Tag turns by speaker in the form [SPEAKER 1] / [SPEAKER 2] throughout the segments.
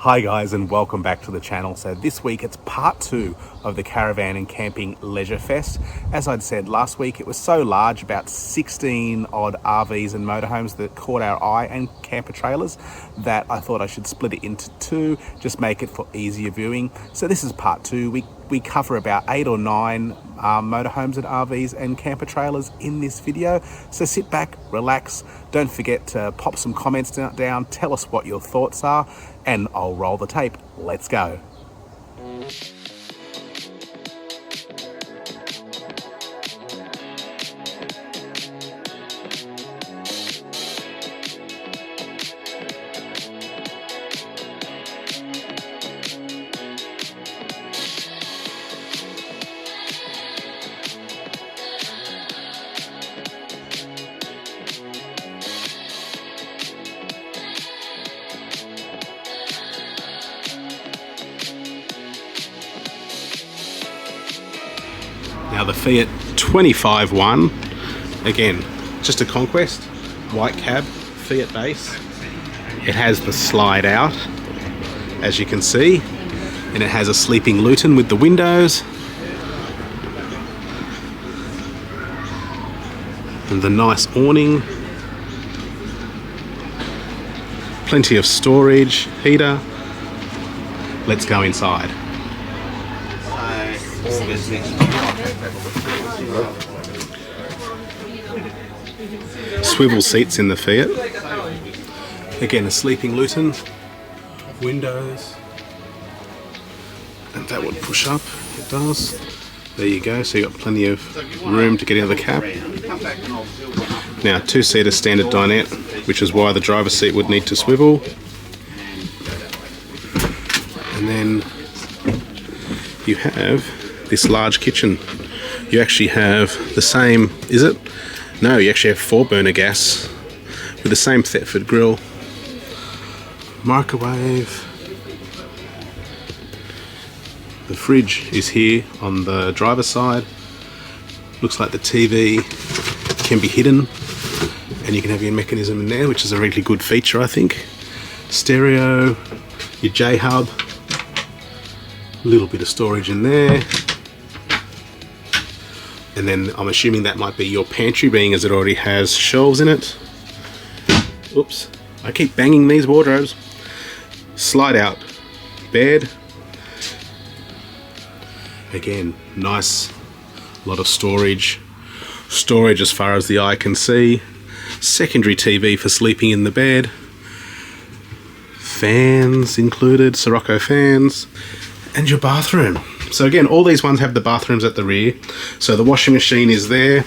[SPEAKER 1] Hi guys, and welcome back to the channel. So this week it's part 2 of the Caravan and Camping Leisurefest. As I'd said last week, it was so large, about 16 odd RVs and motorhomes that caught our eye, and camper trailers, that I thought I should split it into 2, just make it for easier viewing. So this is part 2. We cover about 8 or 9 motorhomes and RVs and camper trailers in this video. So sit back, relax, don't forget to pop some comments down, tell us what your thoughts are, and I'll roll the tape. Let's go. Now the Fiat 25-1, again, just a conquest, white cab, Fiat base. It has the slide out, as you can see, and it has a sleeping Luton with the windows. And the nice awning. Plenty of storage, heater. Let's go inside. Swivel seats in the Fiat. Again, a sleeping Luton. Windows. And that would push up. It does. There you go. So you've got plenty of room to get into the cab. Now, 2-seater standard dinette, which is why the driver's seat would need to swivel. And then you have this large kitchen. You actually have the same, is it? No, you actually have 4-burner gas with the same Thetford grill. Microwave. The fridge is here on the driver's side. Looks like the TV can be hidden, and you can have your mechanism in there, which is a really good feature, I think. Stereo, your J-hub, a little bit of storage in there. And then I'm assuming that might be your pantry, being as it already has shelves in it. Oops, I keep banging these wardrobes. Slide out bed. Again, nice, lot of storage. Storage as far as the eye can see. Secondary TV for sleeping in the bed. Fans included, Sirocco fans. And your bathroom. So again, all these ones have the bathrooms at the rear. So the washing machine is there.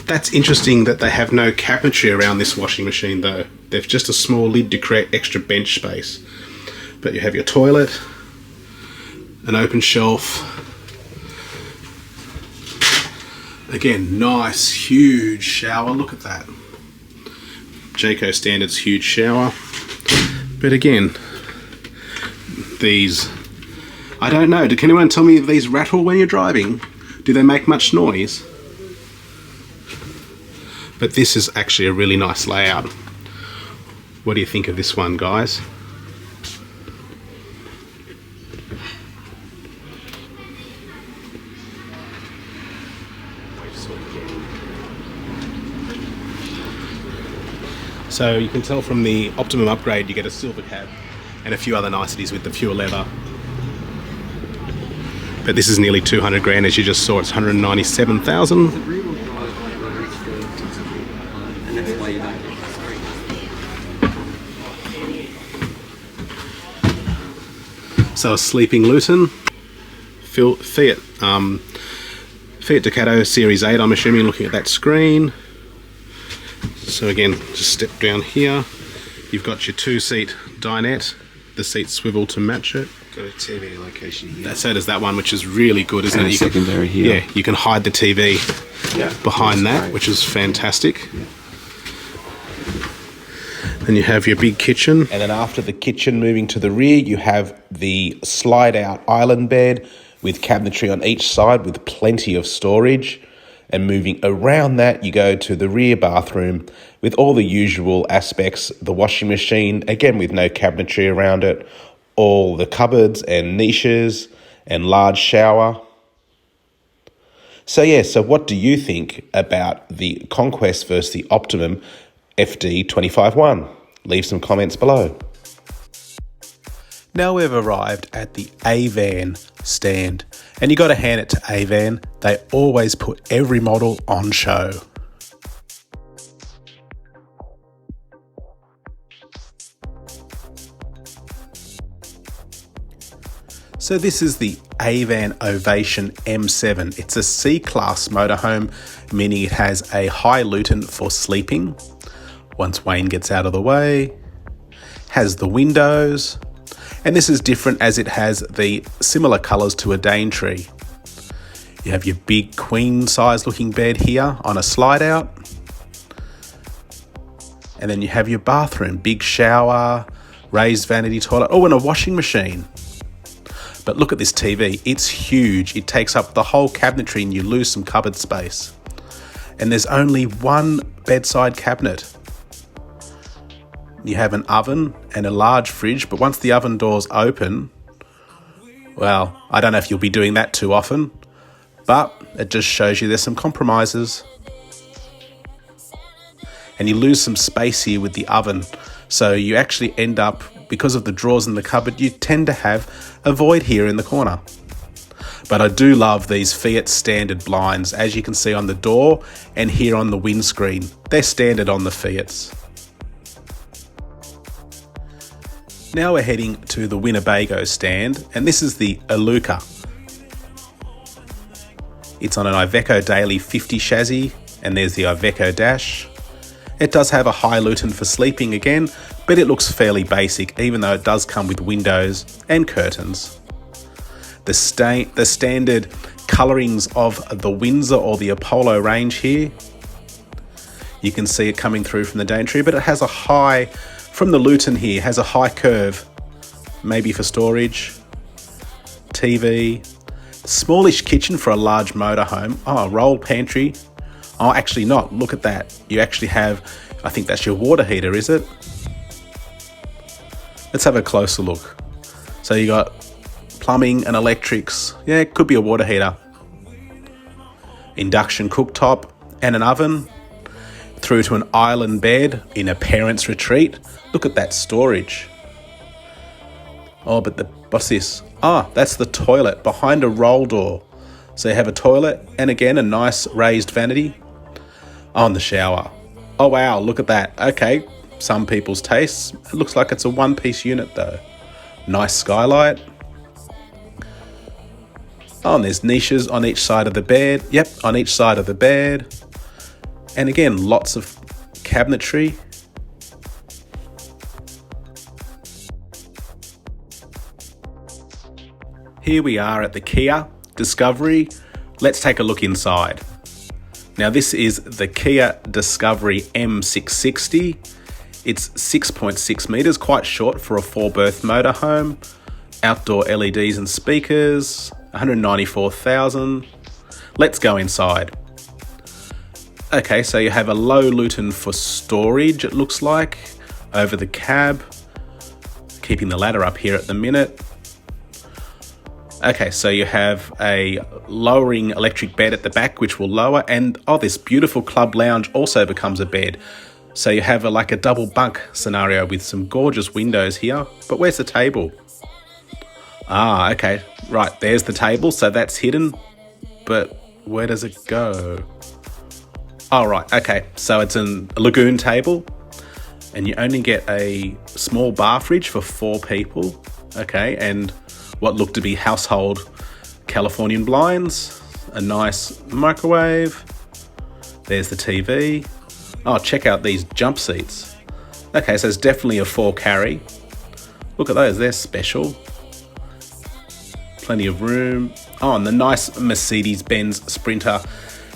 [SPEAKER 1] That's interesting that they have no cabinetry around this washing machine though. They've just a small lid to create extra bench space. But you have your toilet, an open shelf. Again, nice, huge shower. Look at that. Jayco standards huge shower. But again, these, I don't know, can anyone tell me if these rattle when you're driving? Do they make much noise? But this is actually a really nice layout. What do you think of this one, guys? So you can tell from the Optimum upgrade you get a silver cab and a few other niceties with the pure leather. But this is nearly 200 grand, as you just saw. It's 197,000. So a sleeping Luton. Fiat Ducato Series 8, I'm assuming, looking at that screen. So again, just step down here. You've got your 2-seat dinette. The seats swivel to match it.
[SPEAKER 2] Got a TV location here.
[SPEAKER 1] So does that one, which is really good, isn't it?
[SPEAKER 2] Secondary here.
[SPEAKER 1] Yeah, you can hide the TV behind that, great, which is fantastic. Yeah. Then you have your big kitchen. And then after the kitchen, moving to the rear, you have the slide-out island bed with cabinetry on each side with plenty of storage. And moving around that, you go to the rear bathroom with all the usual aspects. The washing machine, again with no cabinetry around it.
[SPEAKER 3] all the cupboards and niches and large shower. So yeah, so what do you think about the Conquest versus the Optimum FD25-1? Leave some comments below.
[SPEAKER 1] Now we've arrived at the Avan stand, and you got to hand it to Avan. They always put every model on show. So this is the Avan Ovation M7. It's a C-Class motorhome, meaning it has a high Luton for sleeping. Once Wayne gets out of the way, has the windows, and this is different as it has the similar colours to a Daintree. You have your big queen size looking bed here on a slide out. And then you have your bathroom, big shower, raised vanity toilet, oh, and a washing machine. But look at this TV, it's huge. It takes up the whole cabinetry and you lose some cupboard space. And there's only one bedside cabinet. You have an oven and a large fridge, but once the oven doors open, well, I don't know if you'll be doing that too often, but it just shows you there's some compromises. And you lose some space here with the oven. So you actually end up, because of the drawers in the cupboard, you tend to have a void here in the corner. But I do love these Fiat standard blinds, as you can see on the door and here on the windscreen. They're standard on the Fiats. Now we're heading to the Winnebago stand, and this is the Aluca. It's on an Iveco Daily 50 chassis, and there's the Iveco dash. It does have a high Luton for sleeping again, but it looks fairly basic, even though it does come with windows and curtains. The standard colourings of the Windsor or the Apollo range here. You can see it coming through from the Daintree, but it has a high, from the Luton here, has a high curve, maybe for storage, TV, smallish kitchen for a large motorhome. Oh, roll pantry. Oh, actually not. Look at that. You actually have, I think that's your water heater, is it? Let's have a closer look. So you got plumbing and electrics. Yeah, it could be a water heater. Induction cooktop and an oven. Through to an island bed in a parent's retreat. Look at that storage. Oh, but what's this? Ah, that's the toilet behind a roll door. So you have a toilet and again a nice raised vanity. Oh, and the shower. Oh wow, look at that. Okay, some people's tastes. It looks like it's a one-piece unit though. Nice skylight. Oh, and there's niches on each side of the bed. Yep, on each side of the bed. And again, lots of cabinetry. Here we are at the KEA Discovery. Let's take a look inside. Now this is the KEA Discovery M660. It's 6.6 meters, quite short for a 4-berth motorhome. Outdoor LEDs and speakers, 194,000. Let's go inside. Okay, so you have a low Luton for storage, it looks like, over the cab. Keeping the ladder up here at the minute. Okay, so you have a lowering electric bed at the back, which will lower, and oh, this beautiful club lounge also becomes a bed. So you have like a double bunk scenario with some gorgeous windows here. But where's the table? Ah, okay, right, there's the table, so that's hidden. But where does it go? Oh, right, okay, so it's a lagoon table, and you only get a small bar fridge for 4 people. Okay, and what look to be household Californian blinds, a nice microwave, there's the TV. Oh, check out these jump seats. Okay, so it's definitely a 4 carry. Look at those, they're special. Plenty of room. Oh, and the nice Mercedes-Benz Sprinter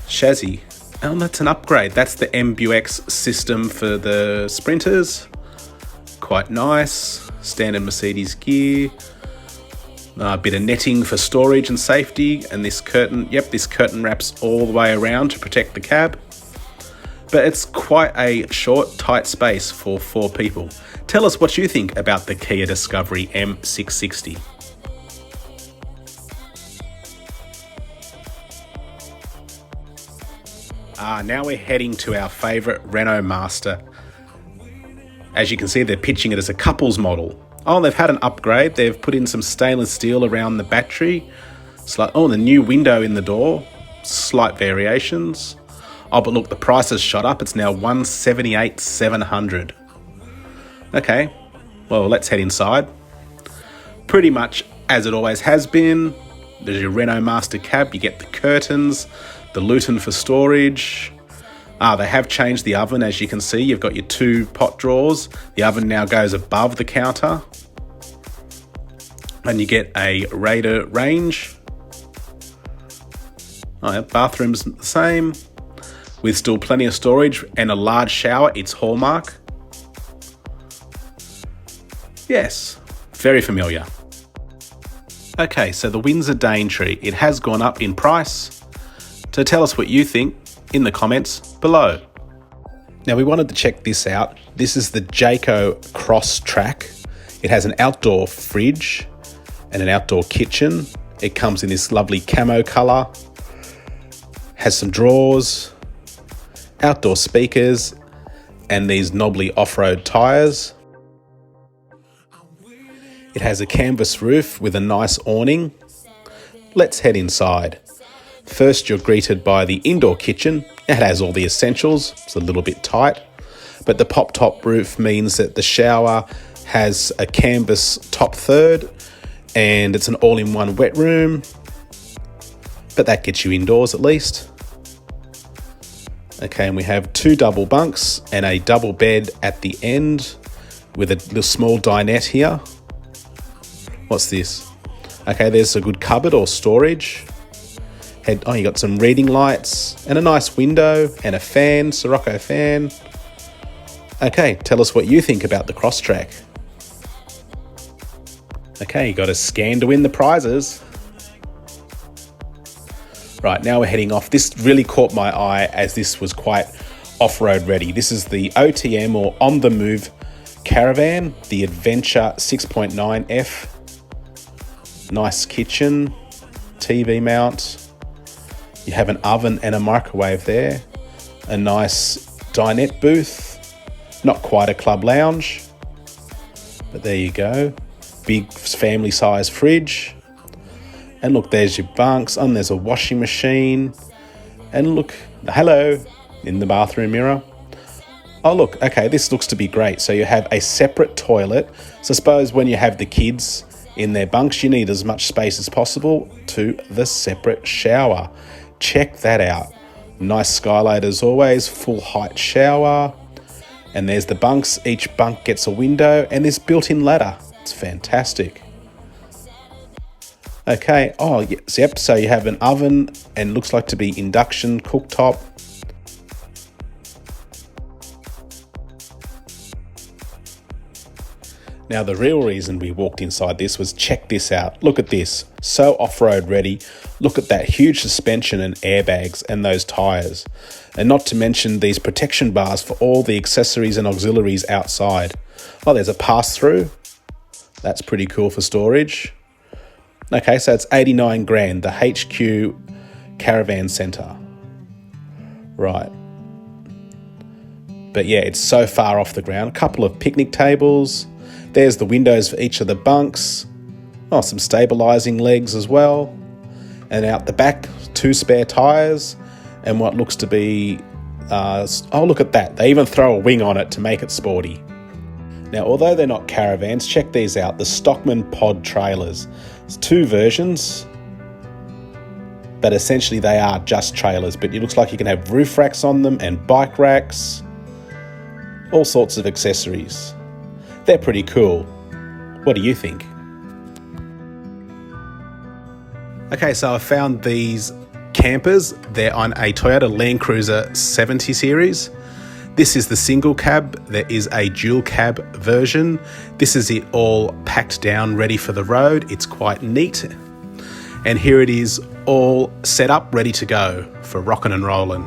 [SPEAKER 1] chassis. Oh, that's an upgrade. That's the MBUX system for the Sprinters. Quite nice. Standard Mercedes gear. A bit of netting for storage and safety. And this curtain, yep, this curtain wraps all the way around to protect the cab. but it's quite a short, tight space for 4 people. Tell us what you think about the KEA Discovery M660. Now we're heading to our favourite Renault Master. As you can see, they're pitching it as a couples model. Oh, they've had an upgrade. They've put in some stainless steel around the battery. Oh, the new window in the door. Slight variations. Oh, but look, the price has shot up. It's now $178,700. Okay, well, let's head inside. Pretty much as it always has been. There's your Renault Master cab. You get the curtains, the luton for storage. They have changed the oven, as you can see. You've got your 2 pot drawers. The oven now goes above the counter. And you get a Raider range. Bathroom's the same, with still plenty of storage and a large shower. It's Hallmark. Yes, very familiar. Okay, so the Windsor Daintree, it has gone up in price. So tell us what you think in the comments below. Now we wanted to check this out. This is the Jayco Crosstrack. It has an outdoor fridge and an outdoor kitchen. It comes in this lovely camo colour. Has some drawers, outdoor speakers, and these knobbly off-road tyres. It has a canvas roof with a nice awning. Let's head inside. First, you're greeted by the indoor kitchen. It has all the essentials. It's a little bit tight, but the pop-top roof means that the shower has a canvas top third, and it's an all-in-one wet room, but that gets you indoors at least. Okay, and we have 2 double bunks and a double bed at the end with a little small dinette here. What's this? Okay, there's a good cupboard or storage. You got some reading lights and a nice window and a fan, Sirocco fan. Okay, tell us what you think about the Crosstrack. Okay, you got a scan to win the prizes. Right, now we're heading off. This really caught my eye as this was quite off-road ready. This is the OTM or On The Move Caravan, the Adventure 6.9F. Nice kitchen, TV mount. You have an oven and a microwave there. A nice dinette booth. Not quite a club lounge, but there you go. Big family size fridge. And look, there's your bunks, and there's a washing machine. And look, hello, in the bathroom mirror. Oh look, okay, this looks to be great. So you have a separate toilet. So I suppose when you have the kids in their bunks, you need as much space as possible to the separate shower. Check that out. Nice skylight as always, full height shower. And there's the bunks. Each bunk gets a window and this built-in ladder. It's fantastic. Okay, oh yes, yep, so you have an oven and looks like to be induction cooktop. Now the real reason we walked inside this was check this out. Look at this, so off-road ready. Look at that huge suspension and airbags and those tyres. And not to mention these protection bars for all the accessories and auxiliaries outside. Oh, there's a pass-through. That's pretty cool for storage. Okay, so it's 89 grand, the HQ Caravan Centre. Right. But yeah, it's so far off the ground. A couple of picnic tables. There's the windows for each of the bunks. Oh, some stabilising legs as well. And out the back, 2 spare tyres. And what looks to be... oh, look at that. They even throw a wing on it to make it sporty. Now, although they're not caravans, check these out. The Stockman Pod trailers. It's 2 versions, but essentially they are just trailers, but it looks like you can have roof racks on them and bike racks, all sorts of accessories. They're pretty cool. What do you think? Okay, so I found these campers. They're on a Toyota Land Cruiser 70 series. This is the single cab. There is a dual cab version. This is it all packed down, ready for the road. It's quite neat. And here it is all set up, ready to go for rocking and rolling.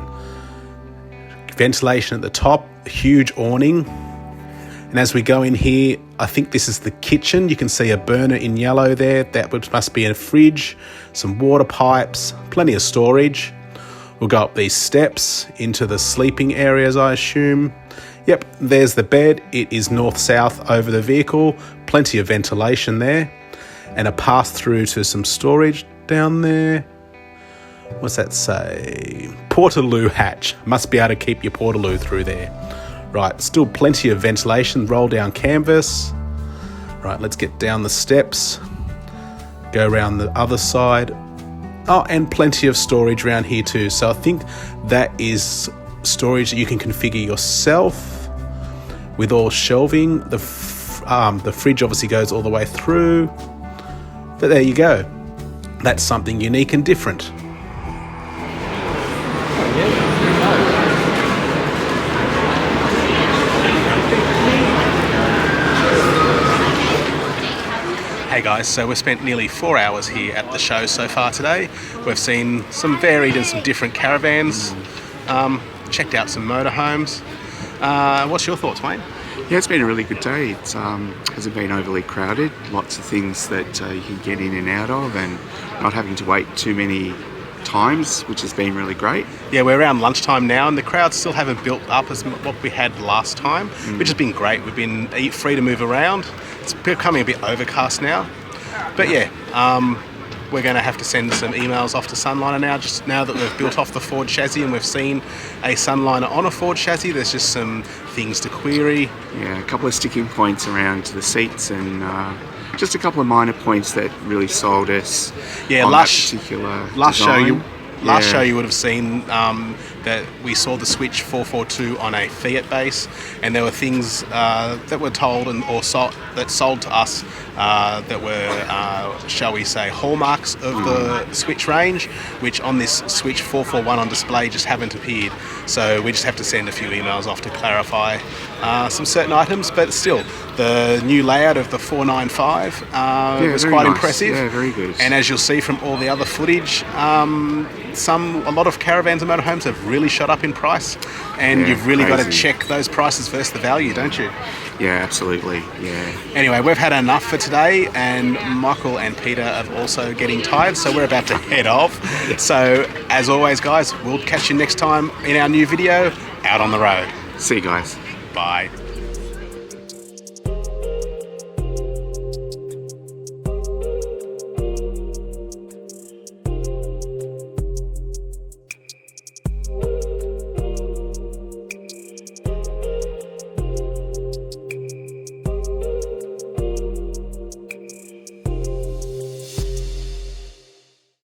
[SPEAKER 1] ventilation at the top, huge awning. And as we go in here, I think this is the kitchen. You can see a burner in yellow there. That must be a fridge, some water pipes, plenty of storage. We'll go up these steps into the sleeping areas, I assume. Yep, there's the bed. It is north-south over the vehicle. Plenty of ventilation there. And a path through to some storage down there. What's that say? Portaloo hatch. Must be able to keep your portaloo through there. Right, still plenty of ventilation, roll down canvas. Right, let's get down the steps, go around the other side. Oh, and plenty of storage around here too. So I think that is storage that you can configure yourself with all shelving. The fridge obviously goes all the way through. But there you go. That's something unique and different. Hey guys, so we've spent nearly 4 hours here at the show so far today. We've seen some varied and some different caravans, checked out some motorhomes. What's your thoughts, Wayne?
[SPEAKER 2] Yeah, it's been a really good day. It hasn't been overly crowded. Lots of things that you can get in and out of, and not having to wait too many times, which has been really great.
[SPEAKER 1] Yeah, we're around lunchtime now, and the crowds still haven't built up as what we had last time, which has been great. We've been free to move around. It's becoming a bit overcast now, but yeah, we're going to have to send some emails off to Sunliner now. Just now that we've built off the Ford chassis and we've seen a Sunliner on a Ford chassis, there's just some things to query.
[SPEAKER 2] Yeah, a couple of sticking points around the seats, and just a couple of minor points that really sold us.
[SPEAKER 1] Yeah,
[SPEAKER 2] on
[SPEAKER 1] last
[SPEAKER 2] that particular
[SPEAKER 1] show you would have seen that we saw the Switch 442 on a Fiat base, and there were things that were told that sold to us that were, shall we say, hallmarks of the Switch range, which on this Switch 441 on display just haven't appeared. So we just have to send a few emails off to clarify some certain items, but still, the new layout of the 495 was quite impressive.
[SPEAKER 2] Yeah, very good.
[SPEAKER 1] And as you'll see from all the other footage, a lot of caravans and motorhomes have really shot up in price, and you've really got to check those prices versus the value, don't you?
[SPEAKER 2] Yeah, absolutely. Yeah.
[SPEAKER 1] Anyway, we've had enough for today, and Michael and Peter are also getting tired, so we're about to head off. So, as always, guys, we'll catch you next time in our new video, Out on the Road.
[SPEAKER 2] See you guys.
[SPEAKER 1] Bye.